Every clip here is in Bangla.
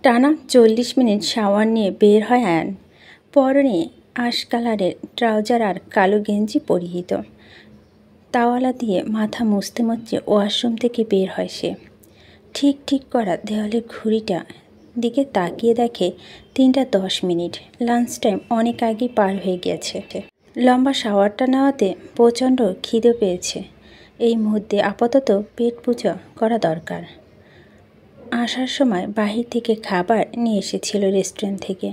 টানা 40 মিনিট শাওয়ার নিয়ে বের হয় আয়ান। পরনে আশ কালারের ট্রাউজার আর কালো গেঞ্জি পরিহিত। তাওয়ালা দিয়ে মাথা মুছতে মুছতে ওয়াশরুম থেকে বের হয় সে। ঠিক করা দেওয়ালের ঘড়িটা দিকে তাকিয়ে দেখে 3টা 10 মিনিট। লাঞ্চ টাইম অনেক আগেই পার হয়ে গেছে। লম্বা শাওয়ারটা নেওয়াতে প্রচণ্ড খিদে পেয়েছে। এই মুহূর্তে আপাতত পেট পূজা করা দরকার। আসার সময় বাহির থেকে খাবার নিয়ে এসেছিল রেস্টুরেন্ট থেকে।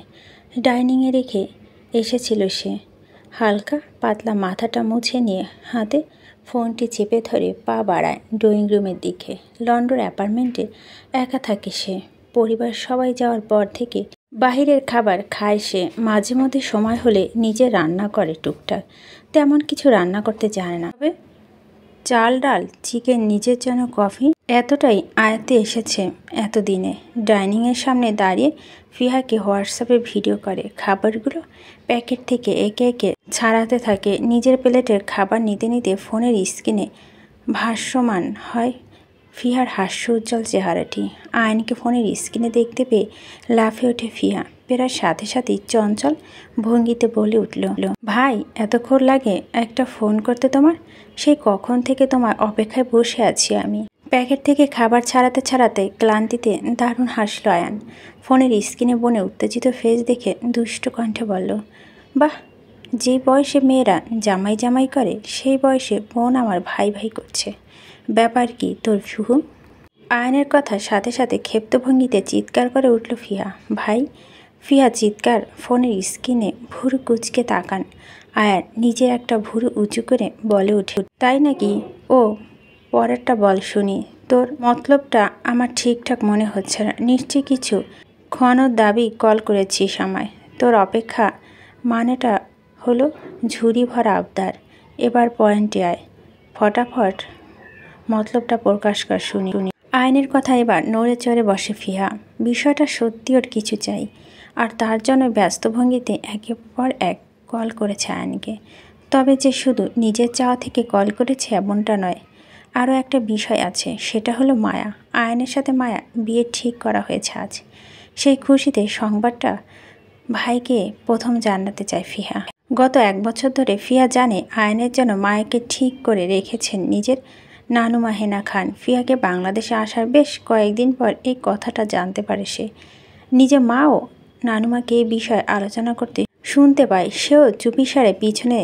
ডাইনিংয়ে রেখে এসেছিল সে। হালকা পাতলা মাথাটা মুছে নিয়ে হাতে ফোনটি চেপে ধরে পা বাড়ায় ড্রয়িং রুমের দিকে। লন্ডন অ্যাপার্টমেন্টে একা থাকে সে। পরিবার সবাই যাওয়ার পর থেকে বাহিরের খাবার খায় সে। মাঝে মধ্যে সময় হলে নিজে রান্না করে টুকটাক। তেমন কিছু রান্না করতে জানে না, তবে চাল ডাল চিকেন নিজের জন্য কফি এতটাই আয়ত্তে এসেছে এতদিনে। ডাইনিংয়ের সামনে দাঁড়িয়ে ফিহাকে হোয়াটসঅ্যাপে ভিডিও করে। খাবারগুলো প্যাকেট থেকে একে একে ছাড়াতে থাকে। নিজের প্লেটের খাবার নিতে নিতে ফোনের স্ক্রিনে ভাসমান হয় ফিহার হাস্য উজ্জ্বল চেহারাটি। আয়নকে ফোনের স্ক্রিনে দেখতে পেয়ে লাফে ওঠে ফিহা। পেরার সাথে সাথেই চঞ্চল ভঙ্গিতে বলে উঠল, ভাই এতক্ষণ লাগে একটা ফোন করতে তোমার? সেই কখন থেকে তোমার অপেক্ষায় বসে আছি আমি। প্যাকেট থেকে খাবার ছাড়াতে ক্লান্তিতে দারুণ হাসল আয়ান। ফোনের স্ক্রিনে বনে উত্তেজিত ফেস দেখে দুষ্ট কণ্ঠে বলল, বাহ, যে বয়সে মেয়েরা জামাই করে সেই বয়সে বোন আমার ভাই ভাই করছে। ব্যাপার কি তোর ফুহু? আয়নের কথা সাথে সাথে ক্ষিপ্ত ভঙ্গিতে চিৎকার করে উঠল ফিহা। ভাই? ফিহা চিৎকার ফোনের স্ক্রিনে ভুরু কুচকে তাকান আয়ান। নিজের একটা ভুরু উঁচু করে বলে উঠে, তাই নাকি? ও পরেরটা বল শুনি। তোর মতলবটা আমার ঠিকঠাক মনে হচ্ছে না। নিশ্চয়ই কিছু খাওয়ানোর দাবি কল করেছিস আমায়। তোর অপেক্ষা মানেটা হলো ঝুড়ি ভরা আবদার। এবার পয়েন্টে আয়, ফটাফট মতলবটা প্রকাশ কর শুনি। আয়নের কথা এবার নড়ে চড়ে বসে ফিহা। বিষয়টা সত্যি ওর কিছু চাই, আর তার জন্য ব্যস্ত ভঙ্গিতে একের পর এক কল করেছে আয়নকে। তবে যে শুধু নিজের চাওয়া থেকে কল করেছে এমনটা নয়, আরও একটা বিষয় আছে, সেটা হলো মায়া। আয়নের সাথে মায়া বিয়ে ঠিক করা হয়েছে আজ। সেই খুশিতে সংবাদটা ভাইকে প্রথম জানাতে চায় ফিহা। গত 1 বছর ধরে ফিহা জানে আয়নের যেন মায়াকে ঠিক করে রেখেছেন নিজের নানুমা হেনা খান। ফিহাকে বাংলাদেশে আসার বেশ কয়েকদিন পর এই কথাটা জানতে পারে সে। নিজের মাও নানুমাকে এই বিষয়ে আলোচনা করতে শুনতে পায়। সেও চুপিসারে পিছনে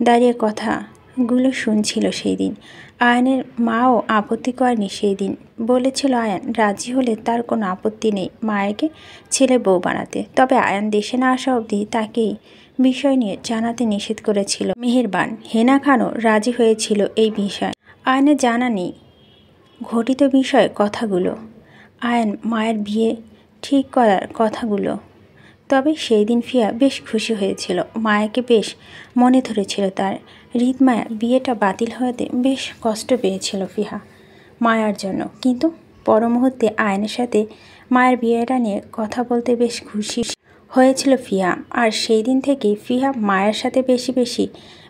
দাঁড়িয়ে কথাগুলো শুনছিল সেই দিন। আয়নের মাও আপত্তি করেনি সেই দিন। বলেছিল আয়ান রাজি হলে তার কোনো আপত্তি নেই মায়াকে ছেলে বউ বানাতে। তবে আয়ান দেশে না আসা অবধি তাকেই বিষয় নিয়ে জানাতে নিষেধ করেছিল মেহেরবান। হেনা খানও রাজি হয়েছিল এই বিষয়। আয়নের জানা নেই ঘটিত বিষয় কথাগুলো, আয়ান মায়ের বিয়ে ঠিক করার কথাগুলো। তবে সেই দিন ফিয়া বেশ খুশি হয়েছিল। মায়াকে বেশ মনে ধরেছিল তার। হৃদমায়া বিয়েটা বাতিল হতে বেশ কষ্ট পেয়েছিল ফিহা মায়ার জন্য, কিন্তু পর মুহূর্তে আয়নের সাথে মায়ের বিয়েটা নিয়ে কথা বলতে বেশ খুশি হয়েছিল ফিহা। আর সেই দিন থেকেই ফিহা মায়ের সাথে বেশি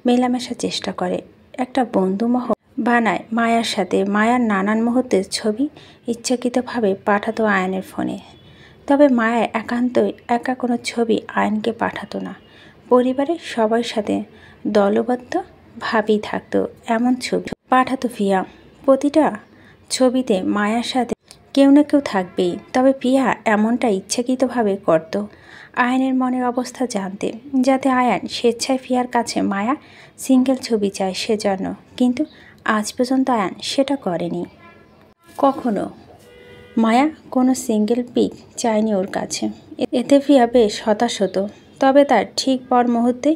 মেলামেশার চেষ্টা করে। একটা বন্ধুমহল বানায় মায়ার সাথে। মায়ার নানান মুহূর্তের ছবি ইচ্ছাকৃতভাবে পাঠাতো আয়নের ফোনে। তবে মায়া একান্তই একা কোনো ছবি আয়নকে পাঠাতো না। পরিবারের সবার সাথে দলবদ্ধভাবেই থাকতো এমন ছবি পাঠাতো ফিহা। প্রতিটা ছবিতে মায়ার সাথে কেউ না কেউ থাকবেই। তবে ফিহা এমনটা ইচ্ছাকৃতভাবে করত আয়নের মনের অবস্থা জানতে, যাতে আয়ান স্বেচ্ছায় ফিহার কাছে মায়া সিঙ্গেল ছবি চায় সেজন্য। কিন্তু আজ পর্যন্ত আয়ান সেটা করেনি কখনো। মায়া কোনো সিঙ্গেল পিক চায়নি ওর কাছে। এতে ফিহা বেশ হতাশ হতো। তবে তার ঠিক পর মুহূর্তে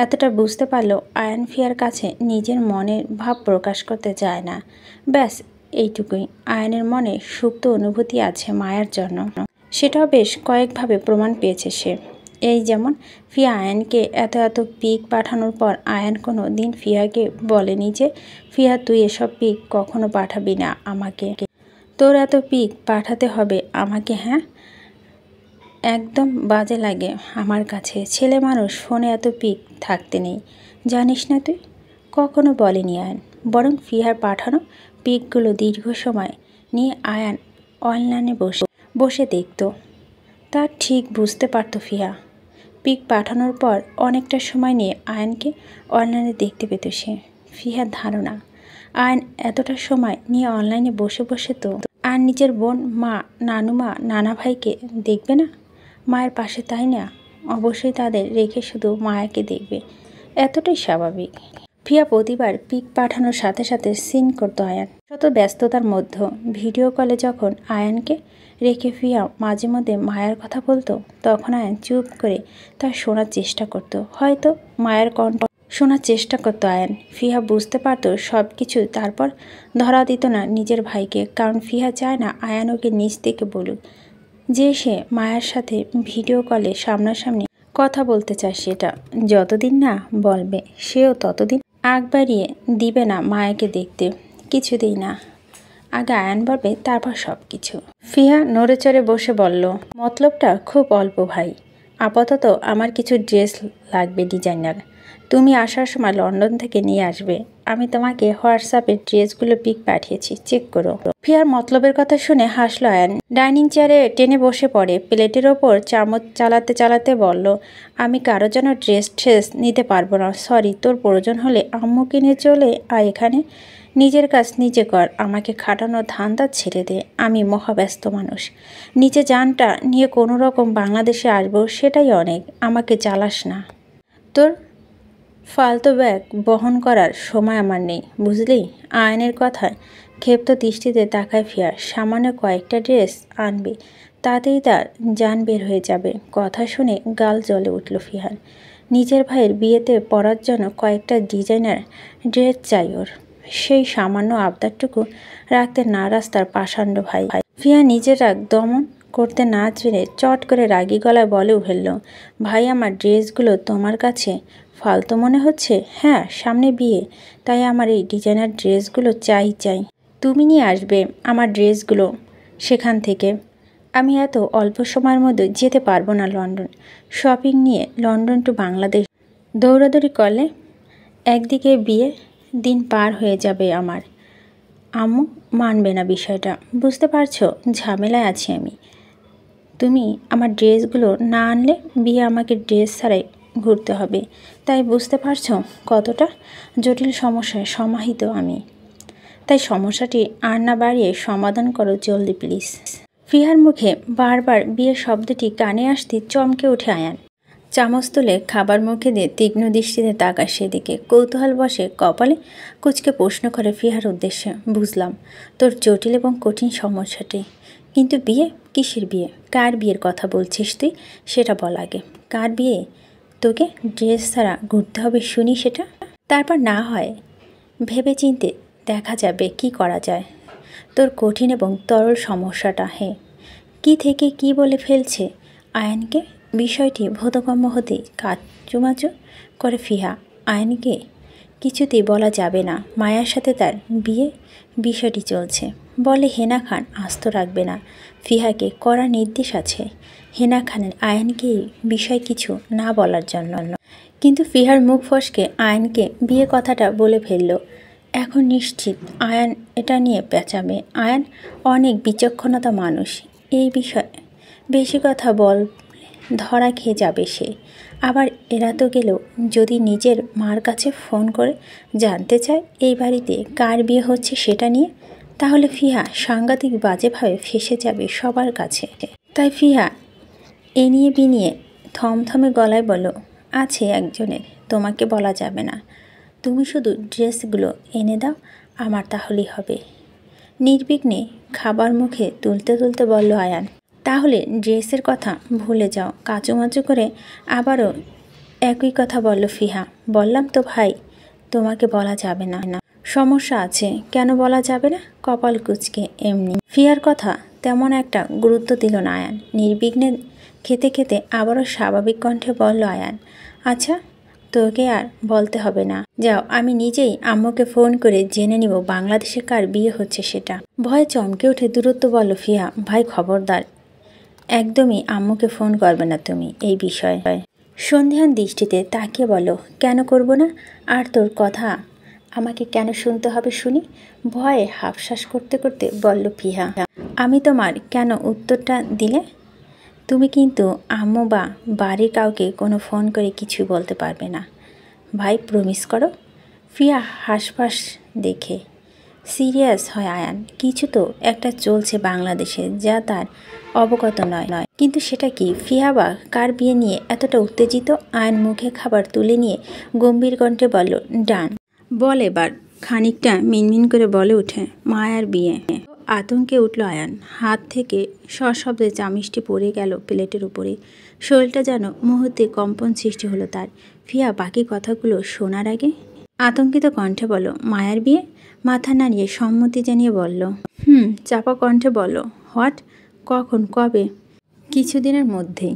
এতটা বুঝতে পারল আয়ান ফিহার কাছে নিজের মনের ভাব প্রকাশ করতে চায় না। ব্যাস এইটুকুই। আয়নের মনে সুপ্ত অনুভূতি আছে মায়ার জন্য, সেটাও বেশ কয়েকভাবে প্রমাণ পেয়েছে সে। এই যেমন ফিহা আয়ানকে এত পিক পাঠানোর পর আয়ান কোনো দিন ফিহাকে বলেনি যে ফিহা তুই এসব পিক কখনো পাঠাবি না আমাকে, তোর এত পিক পাঠাতে হবে আমাকে? হ্যাঁ, একদম বাজে লাগে আমার কাছে। ছেলে মানুষ ফোনে এত পিক থাকতে নেই, জানিস না তুই? কখনো বলেনি আয়ান। বরং ফিহার পাঠানো পিকগুলো দীর্ঘ সময় নিয়ে আয়ান অনলাইনে বসে দেখত। তা ঠিক বুঝতে পারত ফিহা। পিক পাঠানোর পর অনেকটা সময় নিয়ে আয়ানকে অনলাইনে দেখতে পেত সে। ফিহার ধারণা আয়ান এতটা সময় নিয়ে অনলাইনে বসে বসে তো আর নিজের বোন, মা, নানুমা, নানা ভাইকে দেখবে না? মায়ের পাশে, তাই না? অবশ্যই তাদের রেখে শুধু মায়াকে দেখবে, এতটাই স্বাভাবিক। ফিয়া প্রতিবার পিক পাঠানোর সাথে সাথে সিন করতো আয়ান। শত ব্যস্ততার মধ্যে ভিডিও কলে যখন আয়ানকে রেখে ফিয়া মাঝে মধ্যে মায়ের কথা বলতো, তখন আয়ান চুপ করে তা শোনার চেষ্টা করত। হয়তো মায়ের কণ্ঠ শোনার চেষ্টা করতো আয়ান। ফিহা বুঝতে পারতো সব কিছু, তারপর ধরা দিত না নিজের ভাইকে, কারণ ফিহা চায় না আয়ান ওকে নিজ থেকে বলুক যে সে মায়ের সাথে ভিডিও কলে সামনাসামনি কথা বলতে চায়। সেটা যতদিন না বলবে সেও ততদিন আগ বাড়িয়ে দিবে না মায়াকে দেখতে, কিছুতেই না। আগে আয়ান বলবে, তারপর সব কিছু। ফিহা নড়ে চড়ে বসে বলল, মতলবটা খুব অল্প ভাই। আপাতত আমার কিছু ড্রেস লাগবে ডিজাইনার, তুমি আসার সময় লন্ডন থেকে নিয়ে আসবে। আমি তোমাকে হোয়াটসঅ্যাপে ড্রেসগুলো পিক পাঠিয়েছি, চেক করো। ফিয়ার মতলবের কথা শুনে হাসলো আয়ান। ডাইনিং চেয়ারে টেনে বসে পড়ে, প্লেটের ওপর চামচ চালাতে চালাতে বলল, আমি কারো যেন ড্রেস নিতে পারবো না, সরি। তোর প্রয়োজন হলে আম্মু কিনে চলে আয় এখানে, নিজের কাজ নিজে কর, আমাকে খাটানোর ধান্দা ছেড়ে দে। আমি মহাব্যস্ত মানুষ, নিজে জানটা নিয়ে কোনো রকম বাংলাদেশে আসবো, সেটাই অনেক, আমাকে জ্বালাস না। তোর ফালতু ব্যাগ বহন করার সময় আমার নেই, বুঝলি? আয়নের কথায় ক্ষেপ্ত দৃষ্টিতে তাকায় ফিয়া। সামান্য কয়েকটা ড্রেস আনবে, তাতেই তার জান বের হয়ে যাবে। কথা শুনে গাল জ্বলে উঠল ফিহার। নিজের ভাইয়ের বিয়েতে পরার জন্য কয়েকটা ডিজাইনার ড্রেস চাই ওর। সেই সামান্য আবদারটুকু রাখতে নারাজ তার পাষাণ্ড ভাই। ফিয়া নিজের রাগ দমন করতে না চেয়ে চট করে রাগী গলায় বলে উঠল, ভাই আমার ড্রেসগুলো তোমার কাছে ফালতু মনে হচ্ছে? হ্যাঁ, সামনে বিয়ে, তাই আমার এই ডিজাইনার ড্রেসগুলো চাই। তুমি নিয়ে আসবে আমার ড্রেসগুলো সেখান থেকে। আমি এত অল্প সময়ের মধ্যে যেতে পারবো না লন্ডন। শপিং নিয়ে লন্ডন টু বাংলাদেশ দৌড়াদৌড়ি করলে একদিকে বিয়ে দিন পার হয়ে যাবে আমার। আম্মু মানবে না বিষয়টা, বুঝতে পারছো? ঝামেলায় আছি আমি। তুমি আমার ড্রেসগুলো না আনলে বিয়ে আমাকে ড্রেস ছাড়াই ঘুরতে হবে, তাই বুঝতে পারছো কতটা জটিল সমস্যায় সমাহিত আমি। তাই সমস্যাটি আর না বাড়িয়ে সমাধান করো জলদি প্লিজ। ফিহার মুখে বারবার বিয়ের শব্দটি কানে আসতে চমকে উঠে আয়ান। চামচ তুলে খাবার মুখে দিয়ে তীক্ষ্ণ দৃষ্টিতে তাকায় সেদিকে। কৌতূহল বসে কপালে কুচকে প্রশ্ন করে ফিহার উদ্দেশ্যে, বুঝলাম তোর জটিল এবং কঠিন সমস্যাটি, কিন্তু বিয়ে? কিসের বিয়ে? কার বিয়ের কথা বলছিস তুই? সেটা বল আগে। কার বিয়ে? তোকে ড্রেস ছাড়া ঘুরতে হবে শুনি সেটা? তারপর না হয় ভেবে চিনতে দেখা যাবে কি করা যায়। তোর কঠিন এবং তরল সমস্যাটা কি থেকে কি বলে ফেলছে আয়ানকে। বিষয়টি বোধগম্য হতেই কাচুমাচু করে ফিহা। আয়ানকে কিছুতেই বলা যাবে না মায়ার সাথে তার বিয়ে বিষয়টি চলছে। বলে হেনা খান আস্ত রাখবে না, ফিহাকে কড়া নির্দেশ আছে হেনা খানের আয়ানকে বিষয় কিছু না বলার জন্য। কিন্তু ফিহার মুখ ফসকে আয়ানকে বিয়ে কথাটা বলে ফেলল। এখন নিশ্চিত আয়ান এটা নিয়ে পেঁচাবে। আয়ান অনেক বিচক্ষণতা মানুষ, এই বিষয়ে বেশি কথা বল ধরা খেয়ে যাবে সে। আবার এড়াতে গেলেও যদি নিজের মার কাছে ফোন করে জানতে চায় এই বাড়িতে কার বিয়ে হচ্ছে সেটা নিয়ে, তাহলে ফিহা সাংঘাতিক বাজেভাবে ফেসে যাবে সবার কাছে। তাই ফিহা এ নিয়ে বিনিয়ে থমথমে গলায় বলল, আছে একজনের, তোমাকে বলা যাবে না। তুমি শুধু ড্রেসগুলো এনে দাও আমার, তাহলেই হবে। নির্বিঘ্নে খাবার মুখে তুলতে তুলতে বলল আয়ান। তাহলে ড্রেসের কথা ভুলে যাও। কাচুমাচু করে আবারও একই কথা বলল ফিহা। বললাম তো ভাই, তোমাকে বলা যাবে না। সমস্যা আছে, কেন বলা যাবে না? কপাল কুচকে এমনি। ফিহার কথা তেমন একটা গুরুত্ব দিল না আয়ান। নির্বিঘ্নে খেতে খেতে আবারও স্বাভাবিক কণ্ঠে বলল আয়ান, আচ্ছা তোকে আর বলতে হবে না, যাও আমি নিজেই আম্মুকে ফোন করে জেনে নিব বাংলাদেশে কার বিয়ে হচ্ছে সেটা। ভয়ে চমকে উঠে দূরত্ব বলল ফিহা, ভাই খবরদার, একদমই আম্মুকে ফোন করবে না তুমি এই বিষয়ে। সন্ধিহান দৃষ্টিতে তাকিয়ে বলো, কেন করব না? আর তোর কথা আমাকে কেন শুনতে হবে শুনি? ভয়ে হাফশ্বাস করতে করতে বলল ফিহা। আমি তোমার কেন উত্তরটা দিলে? তুমি কিন্তু আম্মু বা বাড়ির কাউকে কোনো ফোন করে কিছু বলতে পারবে না। ভাই প্রমিস করো। ফিয়া হাসফাস দেখে সিরিয়াস হয় আয়ান। কিছু তো একটা চলছে বাংলাদেশে যা তার অবগত নয়। কিন্তু সেটা কি? ফিয়া বা কার বিয়ে নিয়ে এতটা উত্তেজিত? আয়ান মুখে খাবার তুলে নিয়ে গম্ভীর কণ্ঠে বলল, ডান। বল এবার। খানিকটা মিনমিন করে বলে ওঠে, মায়ার বিয়ে। আতঙ্কে উঠল আয়ান। হাত থেকে সশব্দে চামিচটি পড়ে গেল প্লেটের উপরে। শরীরটা যেন মুহূর্তে কম্পন সৃষ্টি হলো তার। ফিয়া বাকি কথাগুলো শোনার আগে আতঙ্কিত কণ্ঠে বলল, মায়ার বিয়ে? মাথা নাড়িয়ে সম্মতি জানিয়ে বলল, চাপা কণ্ঠে বলল, হোয়াট? কখন? কবে? কিছুদিনের মধ্যেই।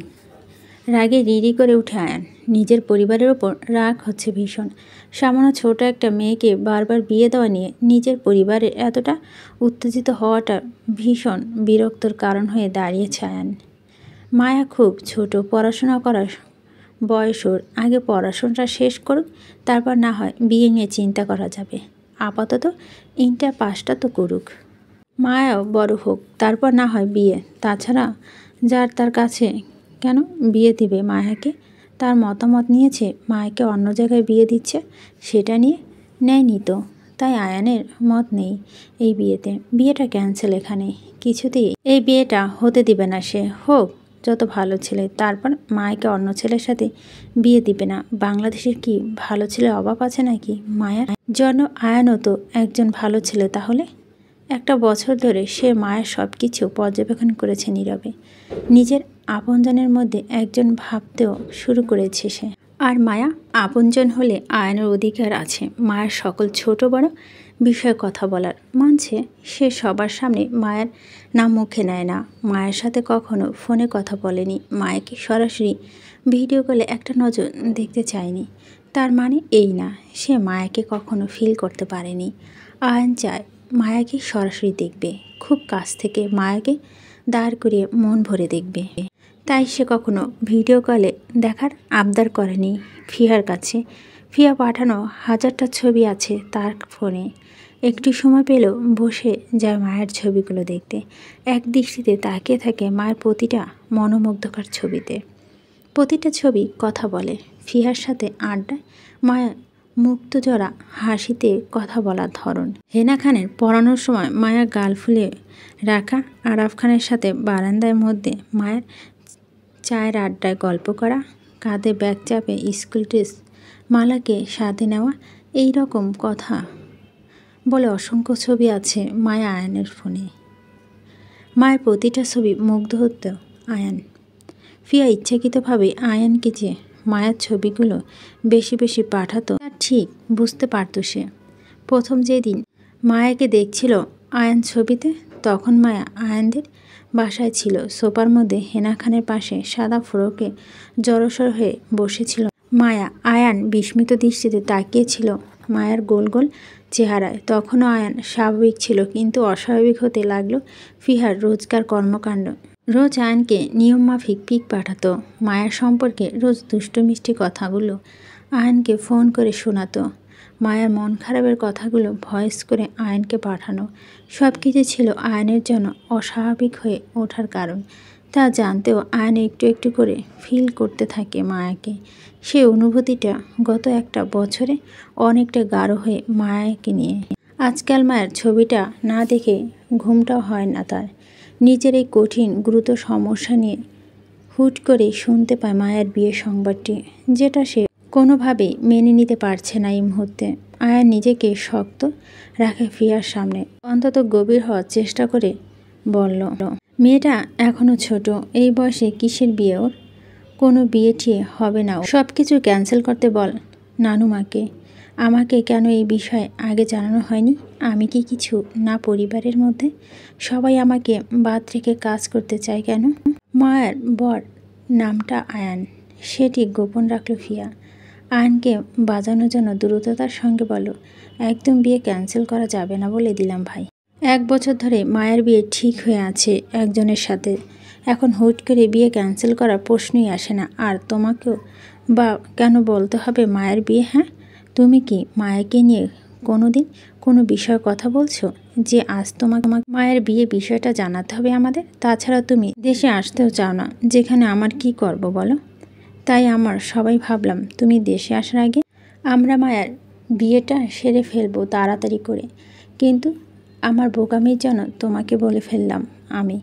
রাগে রিরি করে উঠে আয়ান। নিজের পরিবারের ওপর রাগ হচ্ছে ভীষণ। সামান্য ছোট একটা মেয়েকে বারবার বিয়ে দেওয়া নিয়ে নিজের পরিবারের এতটা উত্তেজিত হওয়াটা ভীষণ বিরক্তর কারণ হয়ে দাঁড়িয়েছে আয়ান। মায়া খুব ছোট, পড়াশোনা করার বয়স ওর। আগে পড়াশোনাটা শেষ করুক, তারপর না হয় বিয়ে নিয়ে চিন্তা করা যাবে। আপাতত ইন্টার পাসটা তো করুক। মায়াও বড় হোক, তারপর না হয় বিয়ে। তাছাড়া যার তার কাছে কেন বিয়ে দিবে মায়াকে? তার মতামত নিয়েছে, মায়াকে অন্য জায়গায় বিয়ে দিচ্ছে, সেটা নিয়ে নেয়নি তো। তাই আয়ানের মত নেই এই বিয়েতে। বিয়েটা ক্যান্সেল এখানে। কিছুতেই এই বিয়েটা হতে দিবে না সে। হোক যত ভালো ছেলে, তারপর মায়াকে অন্য ছেলের সাথে বিয়ে দিবে না। বাংলাদেশের কি ভালো ছেলে অভাব আছে নাকি মায়ার জন্য? আয়ানও তো একজন ভালো ছেলে। তাহলে একটা বছর ধরে সে মায়ের সব কিছু পর্যবেক্ষণ করেছে নীরবে। নিজের আপনজনের মধ্যে একজন ভাবতেও শুরু করেছে সে। আর মায়া আপনজন হলে আয়নের অধিকার আছে মায়ের সকল ছোট বড় বিষয়ে কথা বলার। মানছে সে সবার সামনে মায়ের নাম মুখে নেয় না। মায়ের সাথে কখনো ফোনে কথা বলেনি। মায়াকে সরাসরি ভিডিও কলে একটা নজর দেখতে চায়নি। তার মানে এই না সে মায়াকে কখনো ফিল করতে পারেনি। আয়ন চায় মায়াকে সরাসরি দেখবে, খুব কাছ থেকে মায়াকে দাঁড় করিয়ে মন ভরে দেখবে। তাই সে কখনো ভিডিও কলে দেখার আবদার করেনি ফিয়ার কাছে। ফিয়া পাঠানো হাজারটা ছবি আছে তার ফোনে। একটু সময় পেলেও বসে যায় মায়ের ছবিগুলো দেখতে। এক দৃষ্টিতে তাকিয়ে থাকে মায়ের প্রতিটা মনোমুগ্ধকর ছবিতে। প্রতিটা ছবি কথা বলে। ফিয়ার সাথে আড্ডায় মায়া মুক্তজরা হাসিতে কথা বলার ধরন। হেনা খানের পড়ানোর সময় মায়া গাল ফুলে রাখা, আরাফ খানের সাথে বারান্দার মধ্যে মায়ের চায়ের আড্ডায় গল্প করা, কাঁধে ব্যাগ চাপে স্কুল ড্রেস মালাকে সাথে নেওয়া, এই রকম কথা বলে অসংখ্য ছবি আছে মায়া আয়ানের ফোনে। মায়ের প্রতিটা ছবি মুগ্ধ হতো আয়ান। ফিয়া ইচ্ছাকৃতভাবে আয়ানকে যে মায়ার ছবিগুলো বেশি বেশি পাঠাতো তা ঠিক বুঝতে পারত সে। প্রথম যেদিন মায়াকে দেখছিল আয়ান ছবিতে, তখন মায়া আয়ানদের বাসায় ছিল। সোফার মধ্যে হেনা খানের পাশে সাদা ফ্রকে জড়সড় হয়ে বসেছিল মায়া। আয়ান বিস্মিত দৃষ্টিতে তাকিয়েছিল মায়ার গোল গোল চেহারায়। তখনও আয়ান স্বাভাবিক ছিল, কিন্তু অস্বাভাবিক হতে লাগলো ফিহার রোজকার কর্মকাণ্ড। রোজ আয়ানকে নিয়মমাফিক পিক পাঠাতো মায়ের সম্পর্কে, রোজ দুষ্টু মিষ্টি কথাগুলো আয়ানকে ফোন করে শোনাতো। মায়ের মন খারাপের কথাগুলো ভয়েস করে আয়ানকে পাঠানো। সব কিছু ছিল আয়ানের জন্য অস্বাভাবিক হয়ে ওঠার কারণ। তা জানতেও আয়ান একটু একটু করে ফিল করতে থাকে মায়াকে। সেই অনুভূতিটা গত একটা বছরে অনেকটা গাঢ় হয়ে মায়াকে নিয়ে। আজকাল মায়ের ছবিটা না দেখে ঘুমটাও হয় না তার। নিজের এই কঠিন গুরুতর সমস্যা নিয়ে হুট করে শুনতে পায় মায়ের বিয়ের সংবাদটি, যেটা সে কোনোভাবেই মেনে নিতে পারছে না এই মুহূর্তে। আয়ান নিজেকে শক্ত রাখে ফিয়ার সামনে, অন্তত গভীর হওয়ার চেষ্টা করে বলল, মেয়েটা এখনও ছোট, এই বয়সে কিসের বিয়ে ওর? কোনো বিয়ে ঠিক হবে না। সব কিছু ক্যান্সেল করতে বল নানুমাকে। আমাকে কেন এই বিষয়ে আগে জানানো হয়নি? আমি কি কিছু না পরিবারের মধ্যে? সবাই আমাকে বাদ রেখে কাজ করতে চায় কেন? মায়ের বর নামটা আয়ান, সেটি গোপন রাখল ফিয়া। আয়ানকে বাজানোর জন্য দ্রুততার সঙ্গে বলল, একদম বিয়ে ক্যান্সেল করা যাবে না বলে দিলাম ভাই। 1 বছর ধরে মায়ের বিয়ে ঠিক হয়ে আছে একজনের সাথে। এখন হুট করে বিয়ে ক্যান্সেল করার প্রশ্নই আসে না। আর তোমাকেও বা কেন বলতে হবে মায়ের বিয়ে? হ্যাঁ, তুমি কি মায়াকে নিয়ে কোনোদিন কোনো বিষয়ে কথা বলছো যে আজ তোমাকে মায়ের বিয়ে বিষয়টা জানাতে হবে আমাদের? তাছাড়া তুমি দেশে আসতেও চাও না, যেখানে আমার কি করব বলো? তাই আমার সবাই ভাবলাম তুমি দেশে আসার আগে আমরা মায়ের বিয়েটা সেরে ফেলবো তাড়াতাড়ি করে। কিন্তু আমার বোকামির জন্য তোমাকে বলে ফেললাম আমি।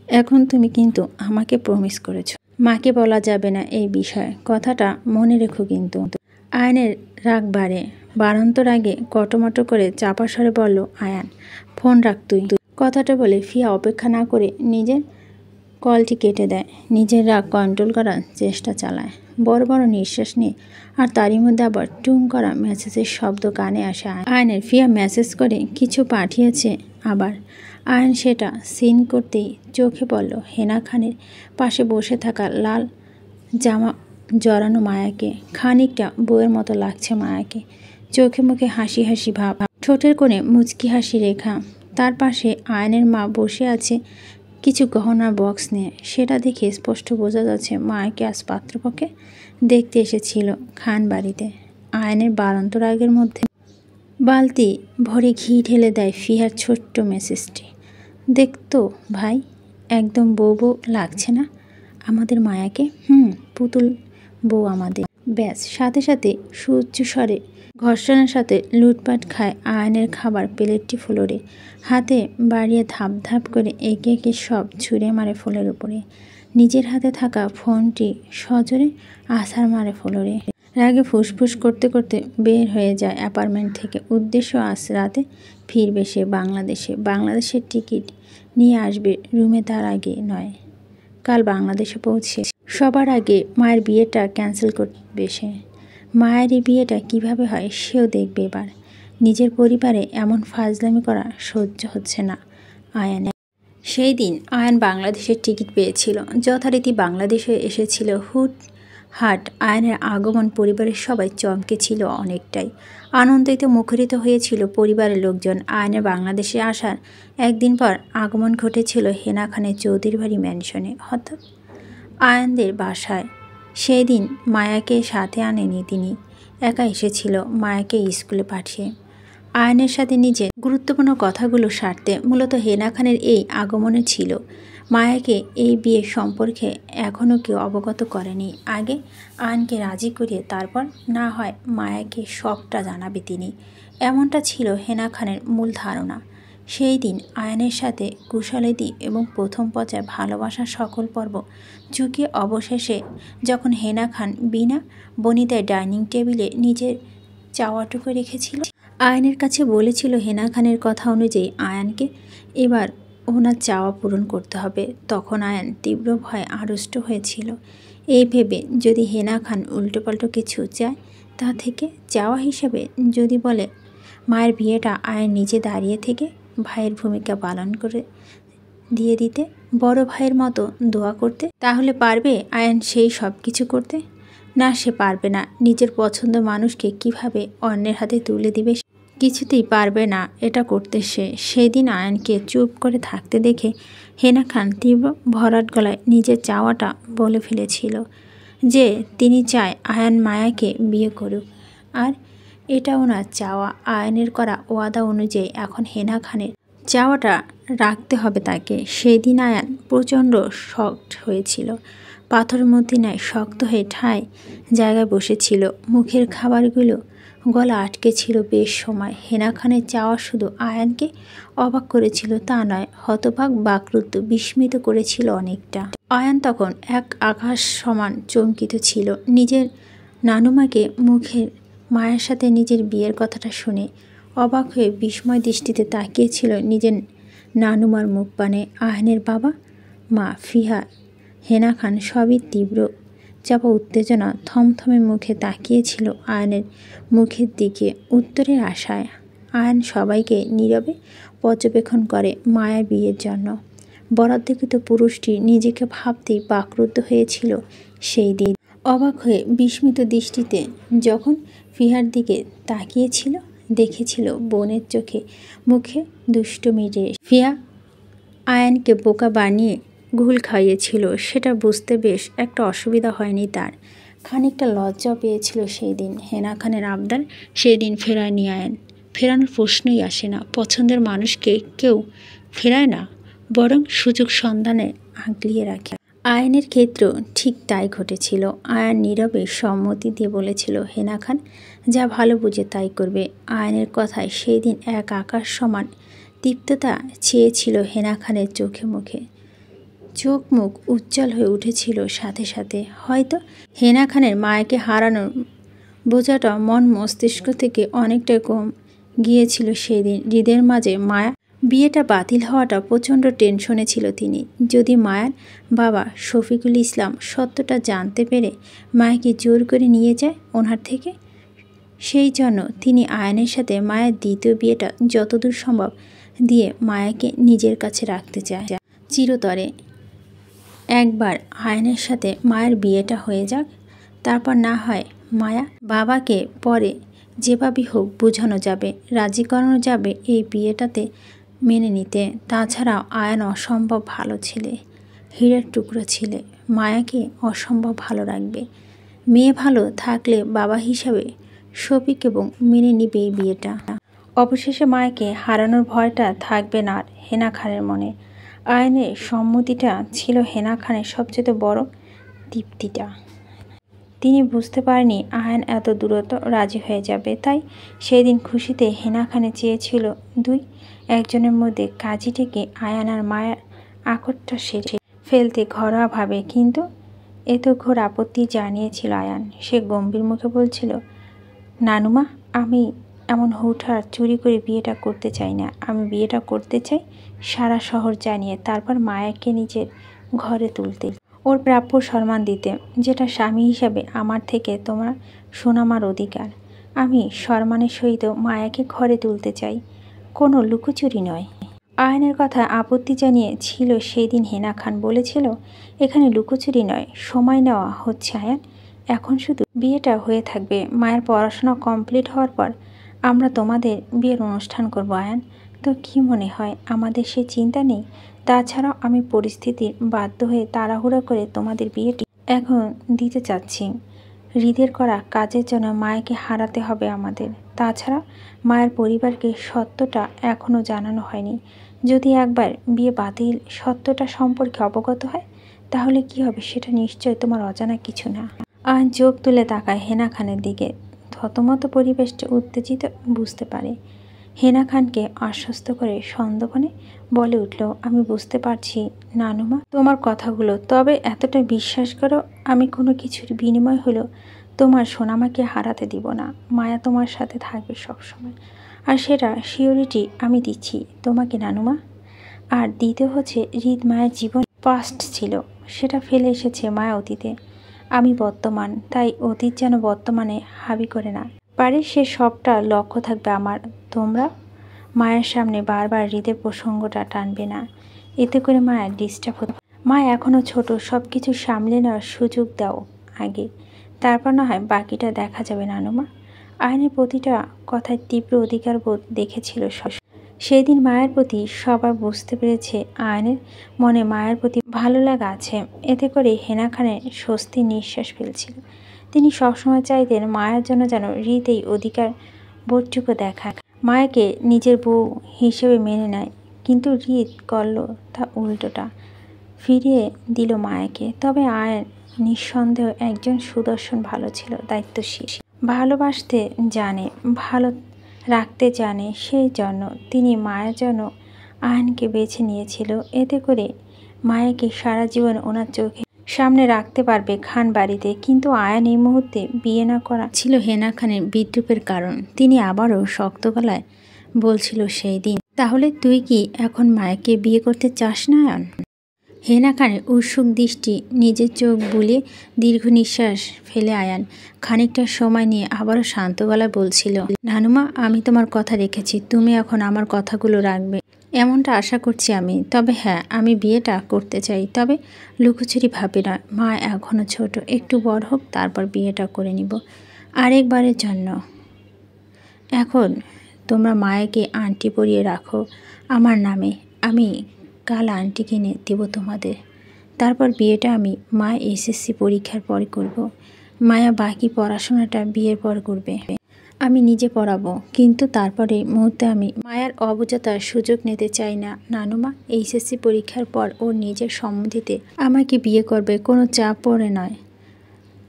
এখন তুমি কিন্তু আমাকে প্রমিস করেছো মাকে বলা যাবে না এই বিষয়ে, কথাটা মনে রেখো কিন্তু। আয়নের রাগ বাড়ান্তর আগে কটমটো করে চাপা স্বরে বলল আয়ান, ফোন রাখ তুই। কথাটা বলে ফিয়া অপেক্ষা না করে নিজের কলটি কেটে দেয়। নিজের রাগ কন্ট্রোল করার চেষ্টা চালায়, বড় বড় নিঃশ্বাস নিয়ে। আর তারই মধ্যে আবার টুং করা মেসেজের শব্দ কানে আসে আয়নের। ফিয়া মেসেজ করে কিছু পাঠিয়েছে আবার। আয়ন সেটা সিন করতেই চোখে পড়ল হেনা খানের পাশে বসে থাকা লাল জামা জড়ানো মায়াকে। খানিকটা বউয়ের মতো লাগছে মায়াকে। চোখে মুখে হাসি হাসি ভাব, ঠোঁটের কোণে মুচকি হাসি রেখা। তার পাশে আয়নের মা বসে আছে কিছু গহনার বক্স নিয়ে। সেটা দেখে স্পষ্ট বোঝা যাচ্ছে মায়াকে আজ পাত্রপক্ষে দেখতে এসেছিল খান বাড়িতে। আয়নের বাড়ন্ত রাগের মধ্যে বালতি ভরে ঘি ঢেলে দেয় ফিহার ছোট্ট মেসেজটি। দেখতো ভাই, একদম বউ বউ লাগছে না আমাদের মায়াকে? পুতুল বউ আমাদের। ব্যাস, সাথে সাথে সুউচ্চ স্বরে ঘর্ষণের সাথে লুটপাট খায় আয়নের খাবার প্লেটটি ফ্লোরে। হাতে বাড়িয়ে ধাপ ধাপ করে একে একে সব ছুঁড়ে মারে ফ্লোরের উপরে। নিজের হাতে থাকা ফোনটি সজোরে আছাড় মারে ফ্লোরে। রাগে ফুসফুস করতে করতে বের হয়ে যায় অ্যাপার্টমেন্ট থেকে। উদ্দেশ্য আজ রাতে ফিরবে সে বাংলাদেশের টিকিট নিয়ে আসবে রুমে, তার আগে নয় কাল বাংলাদেশে পৌঁছে সবার আগে মায়ের বিয়েটা ক্যান্সেল করবে সে। মায়ের এই বিয়েটা কীভাবে হয় সেও দেখবে এবার। নিজের পরিবারে এমন ফাজলামি করা সহ্য হচ্ছে না আয়ানের। সেই দিন আয়ান বাংলাদেশের টিকিট পেয়েছিল, যথারীতি বাংলাদেশে এসেছিল হুটহাট। আয়ানের আগমন পরিবারের সবাই চমকে ছিল অনেকটাই। আনন্দিত মুখরিত হয়েছিল পরিবারের লোকজন। আয়ানের বাংলাদেশে আসার একদিন পর আগমন ঘটেছিল হেনা খানের চৌধুরী বাড়ি ম্যানশনে, অর্থাৎ আয়ানদের বাসায়। সেই দিন মায়াকে সাথে আনেনি তিনি, একা এসেছিল মায়াকে স্কুলে পাঠিয়ে। আয়নের সাথে নিজের গুরুত্বপূর্ণ কথাগুলো সারতে মূলত হেনা খানের এই আগমনে ছিল। মায়াকে এই বিয়ে সম্পর্কে এখনও কেউ অবগত করেনি। আগে আয়নকে রাজি করিয়ে তারপর না হয় মায়াকে সবটা জানাবে তিনি, এমনটা ছিল হেনা খানের মূল ধারণা। সেই দিন আয়নের সাথে কুশালিদি এবং প্রথম পর্যায়ে ভালোবাসার সকল পর্ব চুকিয়ে অবশেষে যখন হেনা খান বিনা বনিতায় ডাইনিং টেবিলে নিজের চাওয়াটুকু রেখেছিল, আয়নের কাছে বলেছিল হেনা খানের কথা অনুযায়ী আয়ানকে এবার ওনার চাওয়া পূরণ করতে হবে, তখন আয়ান তীব্র ভয়ে আড়ষ্ট হয়েছিল। এই ভেবে যদি হেনা খান উল্টোপাল্টো কিছু চায়, তা থেকে চাওয়া হিসেবে যদি বলে মায়ের বিয়েটা আয়ান নিজে দাঁড়িয়ে থেকে ভাইয়ের ভূমিকা পালন করে দিয়ে দিতে, বড় ভাইয়ের মতো দোয়া করতে, তাহলে পারবে আয়ান সেই সব কিছু করতে? না, সে পারবে না। নিজের পছন্দ মানুষকে কিভাবে অন্যের হাতে তুলে দিবে, কিছুতেই পারবে না এটা করতে সে। সেই দিন আয়ানকে চুপ করে থাকতে দেখে হেনা খান তীব্র ভরাট গলায় নিজের চাওয়াটা বলে ফেলেছিল যে তিনি চায় আয়ান মায়াকে বিয়ে করুক। আর এটা ওনার চাওয়া। আয়ানের করা ওয়াদা অনুযায়ী এখন হেনা খানের চাওয়াটা রাখতে হবে তাকে। সেই দিন আয়ান প্রচণ্ড শকড হয়েছিল। পাথরের মধ্যে ন্যায় শক্ত হয়ে ঠায় জায়গায় বসেছিল। মুখের খাবারগুলো গলা আটকে ছিল বেশ সময়। হেনা খানের চাওয়া শুধু আয়ানকে অবাক করেছিল তা নয়, হতবাক বাকরুদ্ধ বিস্মিত করেছিল অনেকটা। আয়ান তখন এক আকাশ সমান চমকিত ছিল। নিজের নানুমাকে মুখের মায়ের সাথে নিজের বিয়ের কথাটা শুনে অবাক হয়ে বিস্ময় দৃষ্টিতে তাকিয়েছিল নিজের নানুমার মুখপানে। আয়ানের বাবা মা ফিহা হেনা খান সবই তীব্র চাপা উত্তেজনা থমথমে মুখে তাকিয়েছিল আয়ানের মুখের দিকে উত্তরের আশায়। আয়ান সবাইকে নীরবে পর্যবেক্ষণ করে মায়ের বিয়ের জন্য। বরাদ্দকৃত পুরুষটি নিজেকে ভাবতেই বাকরুদ্ধ হয়েছিল সেই দিন। অবাক হয়ে বিস্মিত দৃষ্টিতে যখন ফিহার দিকে তাকিয়েছিল, দেখেছিল বোনের চোখে মুখে দুষ্টুমি রে। ফিয়া আয়ানকে বোকা বানিয়ে ঘুল খাইয়েছিল, সেটা বুঝতে বেশ একটা অসুবিধা হয়নি তার। খানিকটা লজ্জাও পেয়েছিল সেই দিন। হেনা খানের আবদার সেই দিন ফেরায়নি আয়ান। ফেরানোর প্রশ্নই আসে না। পছন্দের মানুষকে কেউ ফেরায় না, বরং সুযোগ সন্ধানে আগলিয়ে রাখে। আয়নের ক্ষেত্রেও ঠিক তাই ঘটেছিল। আয়ান নীরবে সম্মতি দিয়ে বলেছিল হেনা খান যা ভালো বুঝে তাই করবে। আয়নের কথায় সেই দিন এক আকাশ সমান তৃপ্ততা চেয়েছিল হেনা খানের চোখে মুখে। চোখ মুখ উজ্জ্বল হয়ে উঠেছিল সাথে সাথে। হয়তো হেনা খানের মায়াকে হারানোর বোঝাটা মন মস্তিষ্ক থেকে অনেকটা কম গিয়েছিল সেই দিন। হৃদের মাঝে মায়া বিয়েটা বাতিল হওয়াটা প্রচণ্ড টেনশনে ছিল তিনি। যদি মায়ার বাবা শফিকুল ইসলাম সত্যটা জানতে পেরে মায়াকে জোর করে নিয়ে যায় ওনার থেকে, সেই জন্য তিনি আয়নের সাথে মায়ের দ্বিতীয় বিয়েটা যতদূর সম্ভব দিয়ে মায়াকে নিজের কাছে রাখতে চায় চিরতরে। একবার আয়নের সাথে মায়ের বিয়েটা হয়ে যাক, তারপর না হয় মায়া বাবাকে পরে যেভাবেই হোক বোঝানো যাবে, রাজি করানো যাবে এই বিয়েটাতে মেনে নিতে। তাছাড়াও আয়ন অসম্ভব ভালো ছেলে, হীরের টুকরো ছেলে, মায়াকে অসম্ভব ভালো রাখবে। মেয়ে ভালো থাকলে বাবা হিসাবে শফিক এবং মেনে নিবে এই বিয়েটা। অবশেষে মায়াকে হারানোর ভয়টা থাকবে না আর হেনা খানের মনে। আয়নের সম্মতিটা ছিল হেনা খানের সবচেয়ে বড় তৃপ্তিটা। তিনি বুঝতে পারেনি আয়ন এত দ্রুত রাজি হয়ে যাবে। তাই সেই দিন খুশিতে হেনা খানে চেয়েছিল একজনের মধ্যে কাজীটিকে আয়ান আর মায়ের আকটটা সেরে ফেলতে ঘরোয়াভাবে। কিন্তু এত ঘোর আপত্তি জানিয়েছিল আয়ান। সে গম্ভীর মুখে বলছিল, নানুমা, আমি এমন হুটহাট চুরি করে বিয়েটা করতে চাই না। আমি বিয়েটা করতে চাই সারা শহর জানিয়ে, তারপর মায়াকে নিজের ঘরে তুলতে, ওর প্রাপ্য সম্মান দিতে, যেটা স্বামী হিসাবে আমার থেকে তোমার শোনামার অধিকার। আমি সম্মানের সহিত মায়াকে ঘরে তুলতে চাই, কোনো লুকোচুরি নয়। আয়নের কথা আপত্তি জানিয়ে ছিল সেই দিন হেনা খান বলেছিল, এখানে লুকোচুরি নয়, সময় নেওয়া হচ্ছে আয়ান। এখন শুধু বিয়েটা হয়ে থাকবে। মায়ের পড়াশোনা কমপ্লিট হওয়ার পর আমরা তোমাদের বিয়ের অনুষ্ঠান করব আয়ান। তো কি মনে হয় আমাদের সে চিন্তা নেই? তাছাড়াও আমি পরিস্থিতির বাধ্য হয়ে তাড়াহুড়ো করে তোমাদের বিয়েটি এখন দিতে চাচ্ছি। হৃদের করা কাজের জন্য মায়াকে হারাতে হবে আমাদের। তাছাড়া মায়ের পরিবারকে সত্যটা এখনও জানানো হয়নি। যদি একবার বিয়ে বাতিল সত্যটা সম্পর্কে অবগত হয় তাহলে কি হবে সেটা নিশ্চয় তোমার অজানা কিছু না। আয়ন চোখ তুলে তাকায় হেনা খানের দিকে। থতমত পরিবেশটা উত্তেজিত বুঝতে পারে। হেনা খানকে আশ্বস্ত করে সন্দর্পণে বলে উঠল, আমি বুঝতে পারছি নানুমা তোমার কথাগুলো, তবে এতটা বিশ্বাস করো আমি কোনো কিছুর বিনিময় হলো তোমার সোনামাকে হারাতে দিব না। মায়া তোমার সাথে থাকবে সবসময়, আর সেটা সিওরিটি আমি দিচ্ছি তোমাকে নানুমা। আর দ্বিতীয় হচ্ছে, হৃদ মায়ের জীবন পাস্ট ছিল, সেটা ফেলে এসেছে মায়া অতীতে। আমি বর্তমান, তাই অতীত যেন বর্তমানে হাবি করে না পারে, সে সবটা লক্ষ্য থাকবে আমার। তোমরা মায়ের সামনে বারবার হৃদের প্রসঙ্গটা টানবে না, এতে করে মায়ের ডিস্টার্ব হতো। মা এখনও ছোট, সব কিছু সামলে নেওয়ার সুযোগ দাও আগে, তারপর না হয় বাকিটা দেখা যাবে নানুমা। আয়নের প্রতিটা কথায় তীব্র অধিকারবোধ দেখেছিল সেই দিন মায়ের প্রতি। সবাই বুঝতে পেরেছে আয়নের মনে মায়ের প্রতি ভালো লাগা আছে। এতে করে হেনা খানের স্বস্তির নিঃশ্বাস ফেলছিল। তিনি সবসময় চাইতেন মায়ের জন্য যেন হৃদ এই অধিকার বোধটুকু দেখায়, মায়াকে নিজের বউ হিসেবে মেনে নেয়। কিন্তু হৃদ করল তা উল্টোটা, ফিরিয়ে দিল মায়াকে। তবে আয়ন নিঃসন্দেহ একজন সুদর্শন ভালো ছিল, দায়িত্বশীল, ভালোবাসতে জানে, ভালো রাখতে জানে। সেই জন্য তিনি মায়ের জন্য আয়নকে বেছে নিয়েছিল। এতে করে মায়াকে সারা জীবন ওনার চোখে সামনে রাখতে পারবে খান বাড়িতে। কিন্তু আয়ন এই মুহূর্তে বিয়ে না করা ছিল হেনা খানের বিদ্রুপের কারণ। তিনি আবারও শক্ত গলায় বলছিল সেই দিন, তাহলে তুই কি এখন মায়াকে বিয়ে করতে চাস না আয়ন? হেনা খানের উৎসুক দৃষ্টি, নিজের চোখ বুলিয়ে দীর্ঘ নিঃশ্বাস ফেলে আয়ান খানিকটা সময় নিয়ে আবারও শান্ত গলায় বলছিল, নানুমা, আমি তোমার কথা রেখেছি, তুমি এখন আমার কথাগুলো রাখবে এমনটা আশা করছি আমি। তবে হ্যাঁ, আমি বিয়েটা করতে চাই, তবে লুকোচুরি ভাবি না। মা এখনও ছোট, একটু বড় হোক তারপর বিয়েটা করে নিব আরেকবারের জন্য। এখন তোমরা মায়াকে আংটি পরিয়ে রাখো আমার নামে, আমি কাল আংটি কিনে দেব তোমাদের। তারপর বিয়েটা আমি মা এসএসসি পরীক্ষার পর করব, মায়া বাকি পড়াশোনাটা বিয়ের পর করবে। আমি নিজে পড়াবো, কিন্তু তারপরে মুহূর্তে আমি মায়ার অবুঝতার সুযোগ নিতে চাই না। নানুমা এইচএসসি পরীক্ষার পর ওর নিজের সম্মতিতে আমাকে বিয়ে করবে, কোনো চাপ পড়ে নয়।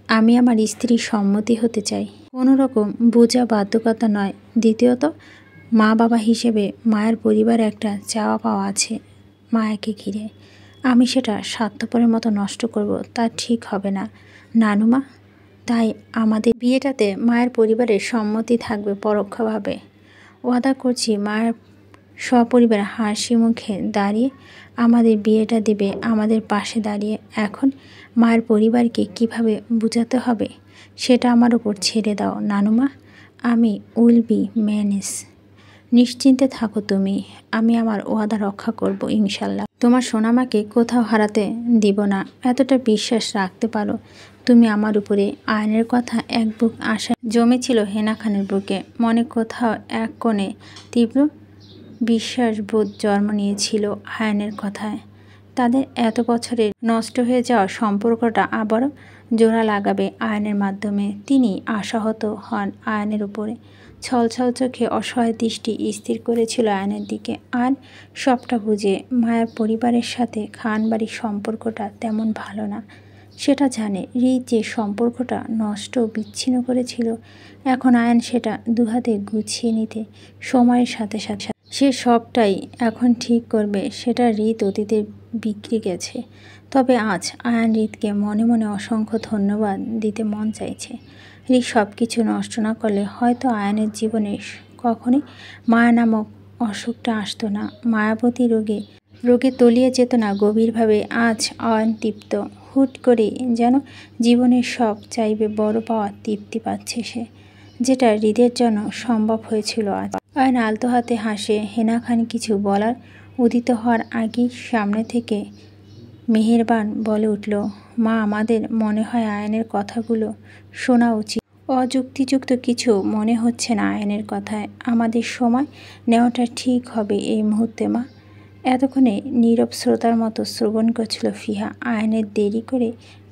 আমি আমার স্ত্রীর সম্মতি হতে চাই, কোনো রকম বোঝা বাধ্যকতা নয়। দ্বিতীয়ত, মা বাবা হিসেবে মায়ের পরিবারে একটা চাওয়া পাওয়া আছে মায়াকে ঘিরে। আমি সেটা স্বার্থপরের মতো নষ্ট করব, তা ঠিক হবে না নানুমা। তাই আমাদের বিয়েটাতে মায়ের পরিবারের সম্মতি থাকবে পরোক্ষভাবে। ওয়াদা করছি মায়ের সপরিবার হাসি মুখে দাঁড়িয়ে আমাদের বিয়েটা দেবে, আমাদের পাশে দাঁড়িয়ে। এখন মায়ের পরিবারকে কিভাবে বোঝাতে হবে সেটা আমার উপর ছেড়ে দাও নানুমা। আমি উইল বি ম্যানেজ। নিশ্চিন্তে থাকো তুমি, আমি আমার ওয়াদা রক্ষা করব ইনশাল্লাহ। তোমার সোনামাকে কোথাও হারাতে দিব না, এতটা বিশ্বাস রাখতে পারো তুমি আমার উপরে। আয়নের কথা এক বুক আশা জমেছিল হেনা খানের বুকে। মনে কোথাও এক কোণে তীব্র বিশ্বাসবোধ জন্ম নিয়েছিল আয়নের কথায়। তাদের এত বছরের নষ্ট হয়ে যাওয়া সম্পর্কটা আবারও জোড়া লাগাবে আয়নের মাধ্যমে। তিনি আশাহত হন আয়নের উপরে। ছলছল চোখে অসহায় দৃষ্টি স্থির করেছিল আয়নের দিকে। আয়ন সবটা বুঝে। মায়ের পরিবারের সাথে খানবাড়ির সম্পর্কটা তেমন ভালো না, সেটা জানে। রিত যে সম্পর্কটা নষ্ট বিচ্ছিন্ন করেছিল, এখন আয়ন সেটা দুহাতে গুছিয়ে নিতে সময়ের সাথে সাথে সে সবটাই এখন ঠিক করবে। সেটা রিত অতীতে বিক্রি গেছে। তবে আজ আয়ন রিতকে মনে মনে অসংখ্য ধন্যবাদ দিতে মন চাইছে। রিত সব কিছু নষ্ট না করলে হয়তো আয়নের জীবনে কখনোই মায়া নামক অসুখটা আসতো না। মায়াবতী রোগে তলিয়ে যেত না গভীরভাবে। আজ আয়ন তৃপ্ত। হুট করে যেন জীবনের সব চাইবে বড় পাওয়ার তৃপ্তি পাচ্ছে সে, যেটা হৃদের জন্য সম্ভব হয়েছিল আজ। আয়ন আলতো হাতে হাসে। হেনা খান কিছু বলার উদিত হওয়ার আগেই সামনে থেকে মেহেরবান বলে উঠল, মা, আমাদের মনে হয় আয়নের কথাগুলো শোনা উচিত। অযুক্তিযুক্ত কিছু মনে হচ্ছে না আয়নের কথায়। আমাদের সময় নেওয়াটা ঠিক হবে এই মুহূর্তে মা। এতক্ষণে নীরব শ্রোতার মতো শ্রবণ করছিল ফিহা। আয়নের দেরি করে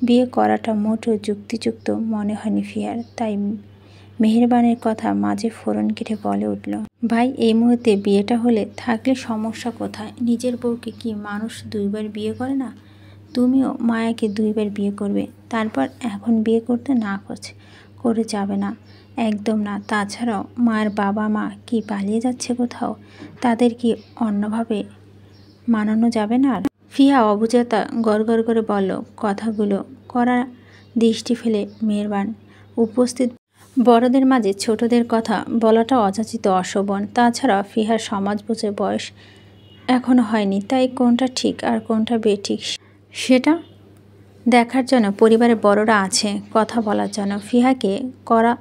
বিয়ে করাটা মোটেও যুক্তিযুক্ত মনে হয়নি ফিহার। তাই মেহেরবানের কথা মাঝে ফোড়ন কেটে বলে উঠল, ভাই, এই মুহূর্তে বিয়েটা হলে থাকলে সমস্যা কোথায়? নিজের বউকে কি মানুষ দুইবার বিয়ে করে না? তুমিও মায়াকে দুইবার বিয়ে করবে, তারপর এখন বিয়ে করতে না করে যাবে না, একদম না। তাছাড়াও মায়ের বাবা মা কি পালিয়ে যাচ্ছে কোথাও? তাদের কি অন্যভাবে মানানো যাবে না? ফিহা অবুঝতা গড়গড় করে বলল কথাগুলো। কড়া দৃষ্টি ফেলে মেহেরবান উপস্থিত বড়দের মাঝে ছোটদের কথা বলাটা অযাচিত, অশোভন। তাছাড়া ফিহার সমাজ বুঝে বয়স এখনো হয়নি, তাই কোনটা ঠিক আর কোনটা বেঠিক সেটা দেখার জন্য পরিবারের বড়রা আছে কথা বলার জন্য। ফিহাকে কড়া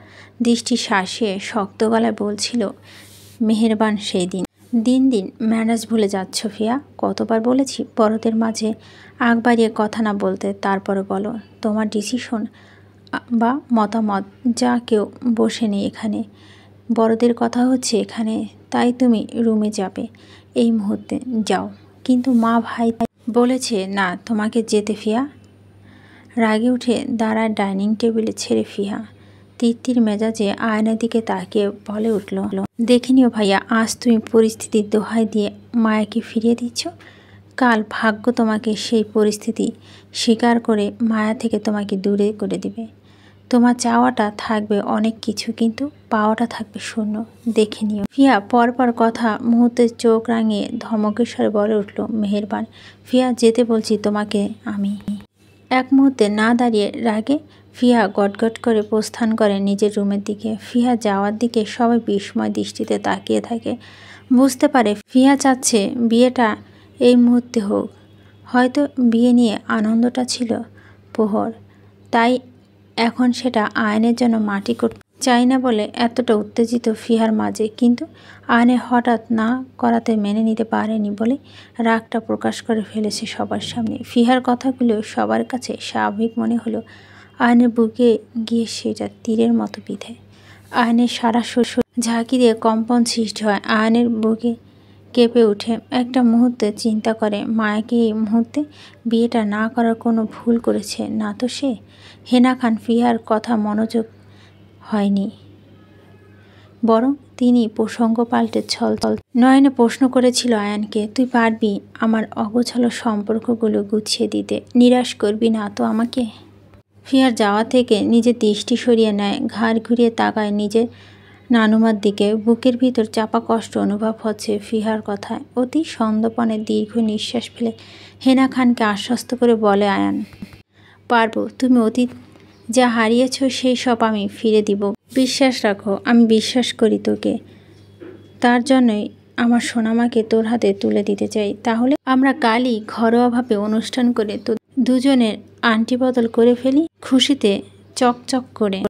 দৃষ্টি শাসিয়ে শক্ত গলায় বলছিল মেহেরবান সেই দিন। দিন দিন ম্যানেজ ভুলে যাচ্ছ ফিয়া। কতবার বলেছি বড়দের মাঝে আগ বাড়িয়ে কথা না বলতে। তারপরে বলো তোমার ডিসিশন বা মতামত। যা কেউ বসে নেই এখানে, বড়দের কথা হচ্ছে এখানে। তাই তুমি রুমে যাবে এই মুহূর্তে, যাও। কিন্তু মা, ভাই বলেছে না তোমাকে যেতে ফিয়া। রাগে উঠে দাঁড়ায় ডাইনিং টেবিলে ছেড়ে ফিহা। তিত্তির মেজাজে আয়নের দিকে তাকিয়ে বলে উঠল, দেখে নিও ভাইয়া, আজ তুমি পরিস্থিতির দোহাই দিয়ে মায়াকে ফিরিয়ে দিচ্ছ, কাল ভাগ্য তোমাকে সেই পরিস্থিতি স্বীকার করে মায়া থেকে তোমাকে দূরে করে দিবে। তোমার চাওয়াটা থাকবে অনেক কিছু, কিন্তু পাওয়াটা থাকবে শূন্য। দেখে নিও। ফিয়া পরপর কথা মুহূর্তে চোখ রাঙিয়ে ধমকের স্বরে বলে উঠল মেহেরবান, ফিয়া, যেতে বলছি তোমাকে আমি। এক মুহূর্তে না দাঁড়িয়ে রাগে ফিহা গটগট করে প্রস্থান করে নিজের রুমের দিকে। ফিহা যাওয়ার দিকে সবাই বিস্ময় দৃষ্টিতে তাকিয়ে থাকে। বুঝতে পারে ফিহা চাচ্ছে বিয়েটা এই মুহূর্তে হোক। হয়তো বিয়ে নিয়ে আনন্দটা ছিল প্রহর, তাই এখন সেটা আয়নের জন্য মাটি করতে চাই না বলে এতটা উত্তেজিত ফিহার মাঝে। কিন্তু আয়নের হঠাৎ না করাতে মেনে নিতে পারেনি বলে রাগটা প্রকাশ করে ফেলেছে সবার সামনে। ফিহার কথাগুলো সবার কাছে স্বাভাবিক মনে হলো আয়নের বুকে গিয়ে সেটা তীরের মতো বিধে। আয়নের সারা শরীর ঝাঁকি দিয়ে কম্পন সৃষ্টি হয়। আয়নের বুকে কেঁপে উঠে। একটা মুহূর্তে চিন্তা করে মায়াকে এই মুহূর্তে বিয়েটা না করার কোনো ভুল করেছে না তো সে। হেনা খান ফিহার কথা মনোযোগ হয়নি। বরং তিনি প্রসঙ্গ পাল্টে ছল নয়নে প্রশ্ন করেছিল আয়ানকে, তুই পারবি আমার অগোছালো সম্পর্কগুলো গুছিয়ে দিতে? নিরাশ করবি না তো আমাকে? ফিহার যাওয়া থেকে নিজের দৃষ্টি সরিয়ে নেয়, ঘাড় ঘুরিয়ে তাকায় নিজের নানুমার দিকে। বুকের ভিতর চাপা কষ্ট অনুভব হচ্ছে ফিহার কথায়। অতি সন্দর্পণে দীর্ঘ নিঃশ্বাস ফেলে হেনা খানকে আশ্বস্ত করে বলে আয়ান, পারবো। তুমি অতীত যা হারিয়েছ সেই সব আমি ফিরে দিব। বিশ্বাস রাখো, আমি বিশ্বাস করি তোকে। তার জন্যই আমার সোনামাকে তোর হাতে তুলে দিতে চাই। তাহলে আমরা কালই ঘরোয়াভাবে অনুষ্ঠান করে তো দুজনের আন্টি বদল করে ফেলি, খুশিতে চকচক করে।